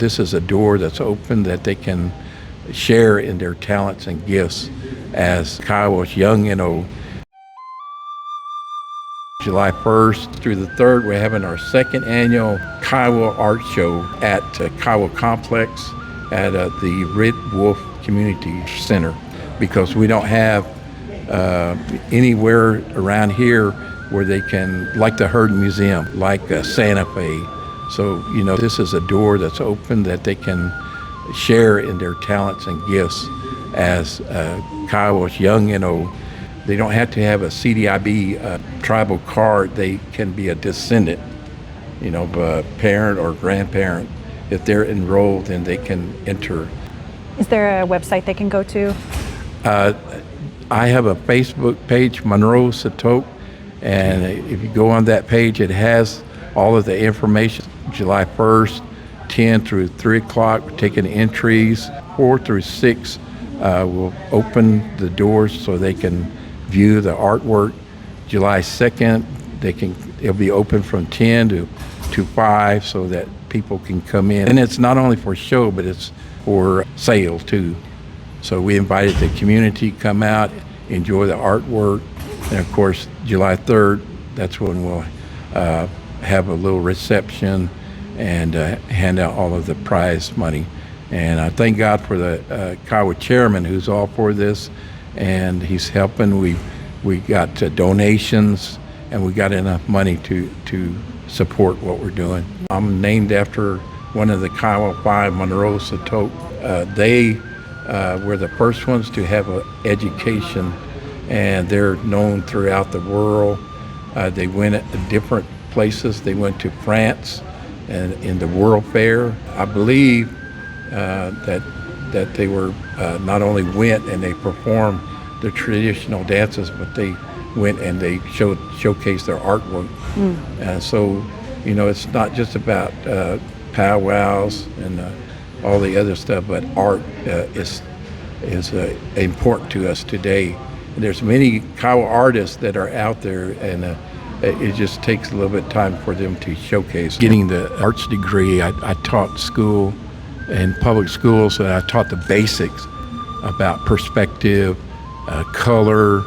This is a door that's open that they can share in their talents and gifts as Kiowa's young and old. July 1st through the 3rd, we're having our second annual Kiowa Art Show at Kiowa Complex at the Red Wolf Community Center, because we don't have anywhere around here where they can, like the Herd Museum, like Santa Fe. So, this is a door that's open that they can share in their talents and gifts as Kiowa's young and old. They don't have to have a CDIB tribal card. They can be a descendant, a parent or grandparent. If they're enrolled, then they can enter. Is there a website they can go to? I have a Facebook page, Monroe Satoke, and if you go on that page, it has all of the information. July 1st, 10 through 3 o'clock, we're taking entries. 4 through 6, we'll open the doors so they can view the artwork. July 2nd, it'll be open from 10 to 5 so that people can come in. And it's not only for show, but it's for sale too. So we invited the community to come out, enjoy the artwork. And of course, July 3rd, that's when we'll have a little reception and hand out all of the prize money. And I thank God for the Kiowa chairman who's all for this, and he's helping. We got donations, and we got enough money to support what we're doing. I'm named after one of the Kiowa 5, Monroe Satoke. They were the first ones to have an education, and they're known throughout the world. They went at different places. They went to France and in the World Fair. I believe that they were not only went and they performed the traditional dances, but they went and they showcased their artwork. And so, it's not just about powwows and all the other stuff, but art is important to us today. And there's many Kiowa artists that are out there, and it just takes a little bit of time for them to showcase. Getting the arts degree, I taught school in public schools, and I taught the basics about perspective, color,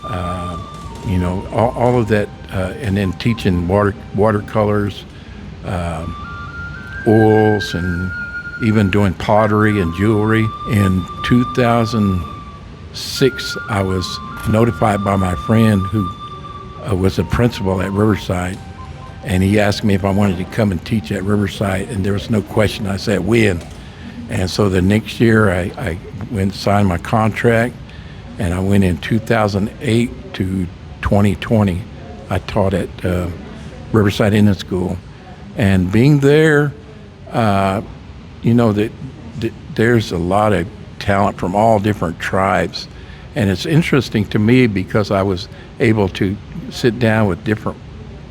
all of that, and then teaching watercolors, oils, and even doing pottery and jewelry. In 2006, I was notified by my friend who was a principal at Riverside, and he asked me if I wanted to come and teach at Riverside, and there was no question. I said, when? And so the next year I went and signed my contract, and I went in 2008 to 2020. I taught at Riverside Indian School. And being there, there's a lot of talent from all different tribes. And it's interesting to me because I was able to sit down with different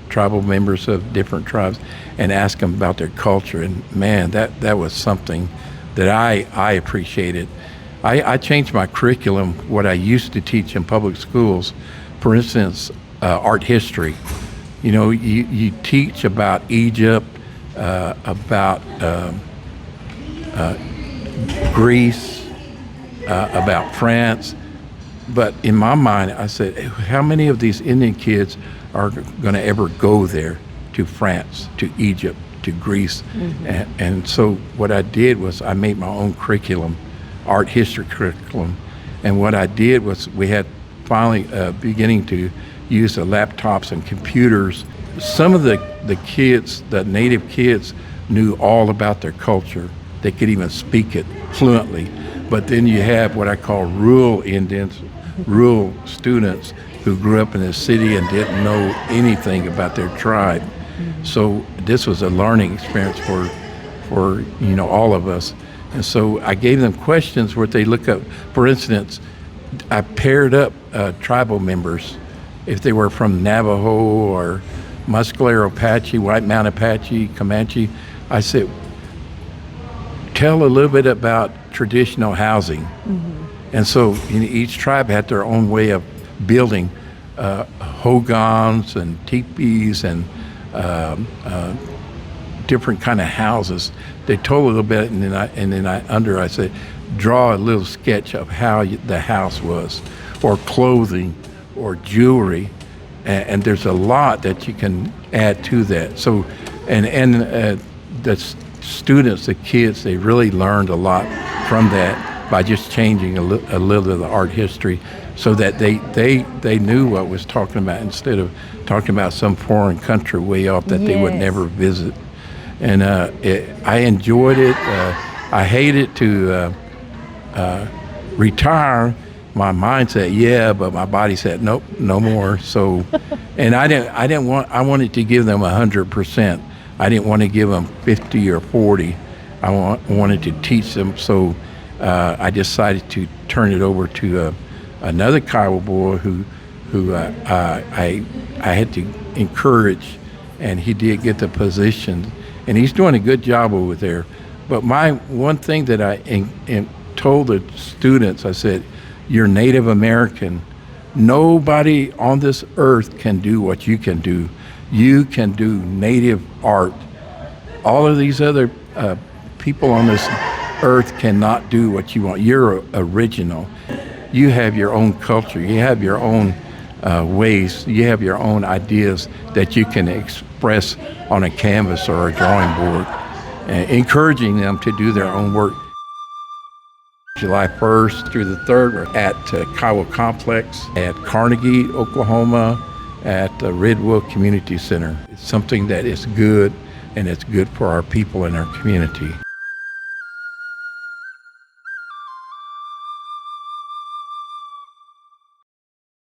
tribal members of different tribes and ask them about their culture. And man, that was something that I appreciated. I changed my curriculum, what I used to teach in public schools. For instance, art history. You teach about Egypt, about Greece, about France. But in my mind, I said, how many of these Indian kids are going to ever go there, to France, to Egypt, to Greece? And so what I did was I made my own curriculum, art history curriculum. And what I did was we had finally beginning to use the laptops and computers. Some of the kids, the native kids, knew all about their culture. They could even speak it fluently. But then you have what I call rural Indians, rural students who grew up in the city and didn't know anything about their tribe. So this was a learning experience for all of us. And so I gave them questions where they look up. For instance, I paired up tribal members, if they were from Navajo or Muscalero Apache, White Mountain Apache, Comanche. I said, tell a little bit about traditional housing. And so each tribe had their own way of building hogans and teepees and different kind of houses they told a little bit, and then I said, draw a little sketch of how the house was, or clothing, or jewelry, and there's a lot that you can add to that. So, students, the kids, they really learned a lot from that by just changing a little of the art history, so that they knew what was talking about, instead of talking about some foreign country way off that they would Yes. never visit. And I enjoyed it. I hated to retire. My mind said, yeah, but my body said, nope, no more. So, and I wanted to give them 100%. I didn't want to give them 50 or 40. I wanted to teach them. So I decided to turn it over to another Kiowa boy who I had to encourage, and he did get the position, and he's doing a good job over there. But my one thing that I told the students, I said, you're Native American. Nobody on this earth can do what you can do. You can do Native art. All of these other people on this earth cannot do what you want. You're original. You have your own culture. You have your own ways. You have your own ideas that you can express on a canvas or a drawing board, encouraging them to do their own work. July 1st through the 3rd, we're at Kiowa Complex at Carnegie, Oklahoma, at the Redwood Community Center. It's something that is good, and it's good for our people and our community.